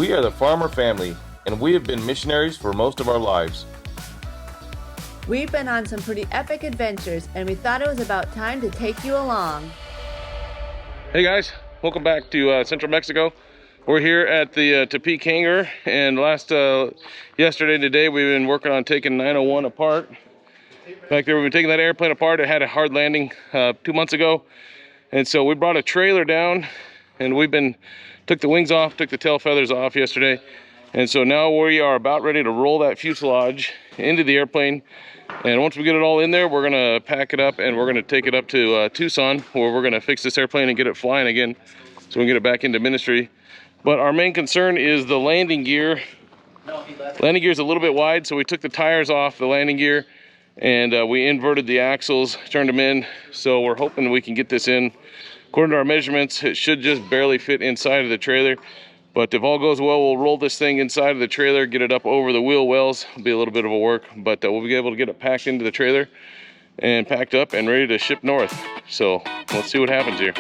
We are the Farmer family, and we have been missionaries for most of our lives. We've been on some pretty epic adventures, and we thought it was about time to take you along. Hey guys, welcome back to Central Mexico. We're here at the Tepic hangar, and yesterday and today we've been working on taking 901 apart. Back there, we've been taking that airplane apart. It had a hard landing 2 months ago, and so we brought a trailer down, and took the wings off, took the tail feathers off yesterday, and so now we are about ready to roll that fuselage into the airplane. And once we get it all in there, we're gonna pack it up and we're gonna take it up to Tucson, where we're gonna fix this airplane and get it flying again, so we can get it back into ministry. But our main concern is the landing gear. Landing gear is a little bit wide, so we took the tires off the landing gear and we inverted the axles, turned them in. So we're hoping we can get this in. According to our measurements, it should just barely fit inside of the trailer. But if all goes well, we'll roll this thing inside of the trailer, get it up over the wheel wells. It'll be a little bit of a work, but we'll be able to get it packed into the trailer and packed up and ready to ship north. So let's see what happens here.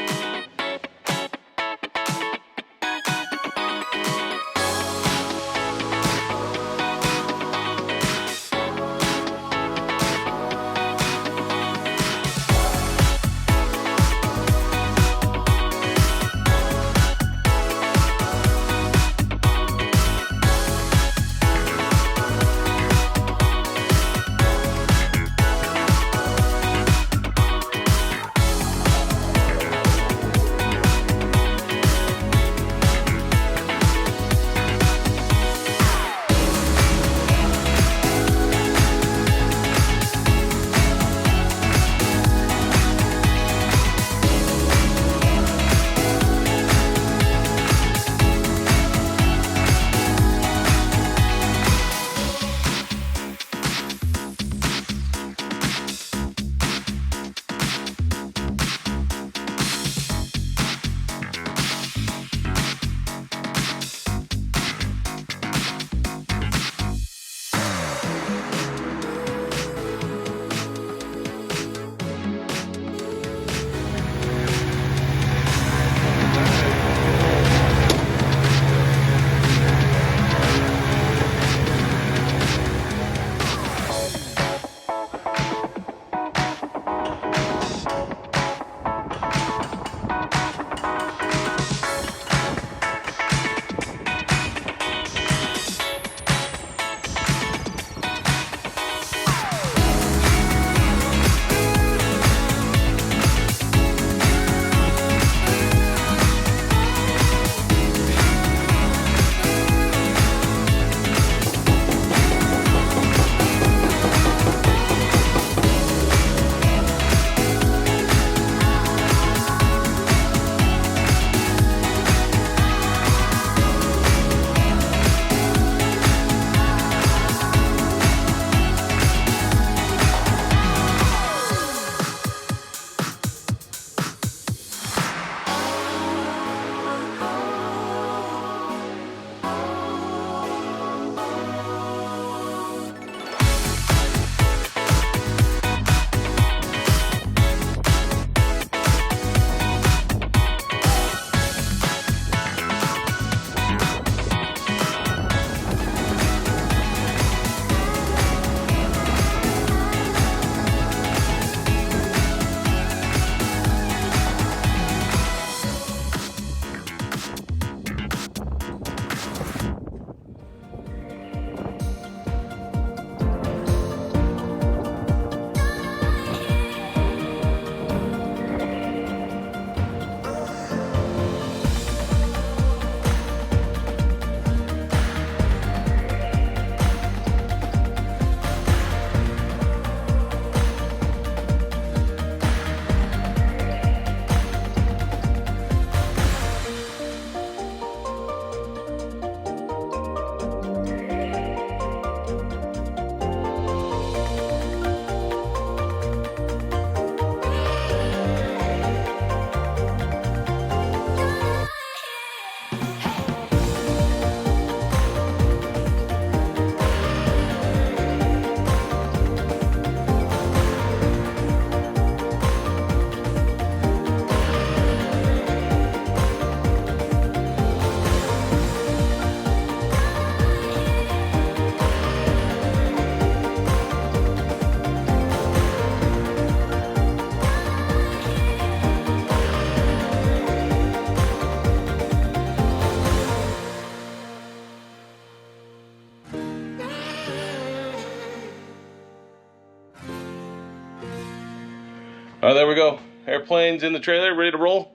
All right, there we go. Airplane's in the trailer, ready to roll.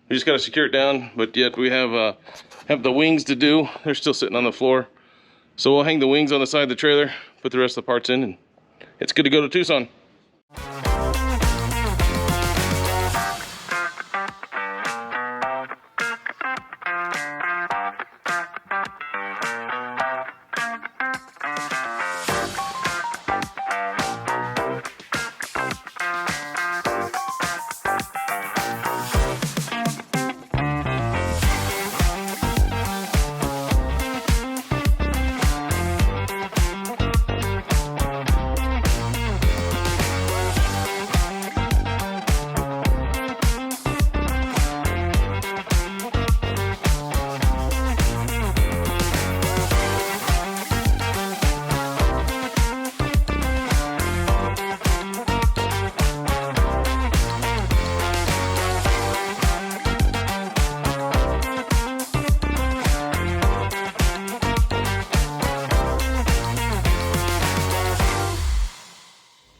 We just got to secure it down, but yet we have the wings to do. They're still sitting on the floor. So we'll hang the wings on the side of the trailer, put the rest of the parts in, and it's good to go to Tucson.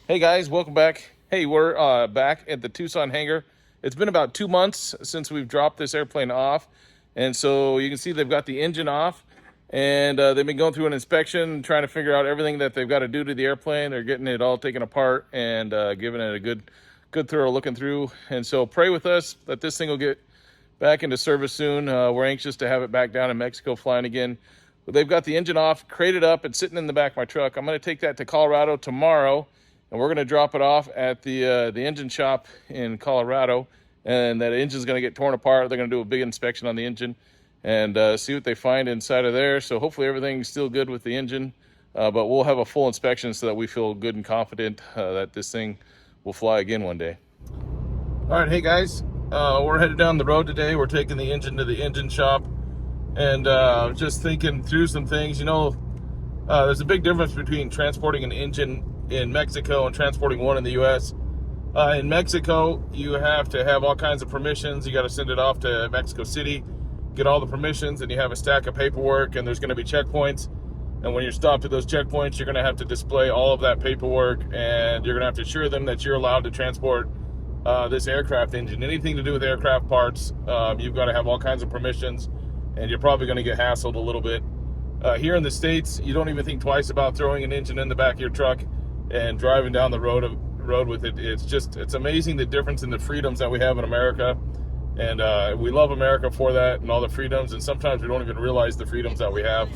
Hey guys, welcome back. Hey, we're back at the Tucson hangar. It's been about 2 months since we've dropped this airplane off. And so you can see they've got the engine off, and they've been going through an inspection, trying to figure out everything that they've got to do to the airplane. They're getting it all taken apart and giving it a good thorough looking through. And so pray with us that this thing will get back into service soon. We're anxious to have it back down in Mexico flying again. But they've got the engine off, crated up, and sitting in the back of my truck. I'm going to take that to Colorado tomorrow, and we're going to drop it off at the engine shop in Colorado. And that engine's going to get torn apart. They're going to do a big inspection on the engine and see what they find inside of there. So hopefully everything's still good with the engine, but we'll have a full inspection so that we feel good and confident that this thing will fly again one day. All right, hey guys, we're headed down the road today. We're taking the engine to the engine shop, and just thinking through some things. You know, there's a big difference between transporting an engine in Mexico and transporting one in the U.S. In Mexico, you have to have all kinds of permissions. You got to send it off to Mexico City, get all the permissions, and you have a stack of paperwork, and there's going to be checkpoints. And when you're stopped at those checkpoints, you're going to have to display all of that paperwork, and you're going to have to assure them that you're allowed to transport this aircraft engine. Anything to do with aircraft parts, you've got to have all kinds of permissions, and you're probably going to get hassled a little bit. Here in the States, you don't even think twice about throwing an engine in the back of your truck and driving down the road with it. It's amazing the difference in the freedoms that we have in America, and we love America for that and all the freedoms, and sometimes we don't even realize the freedoms that we have.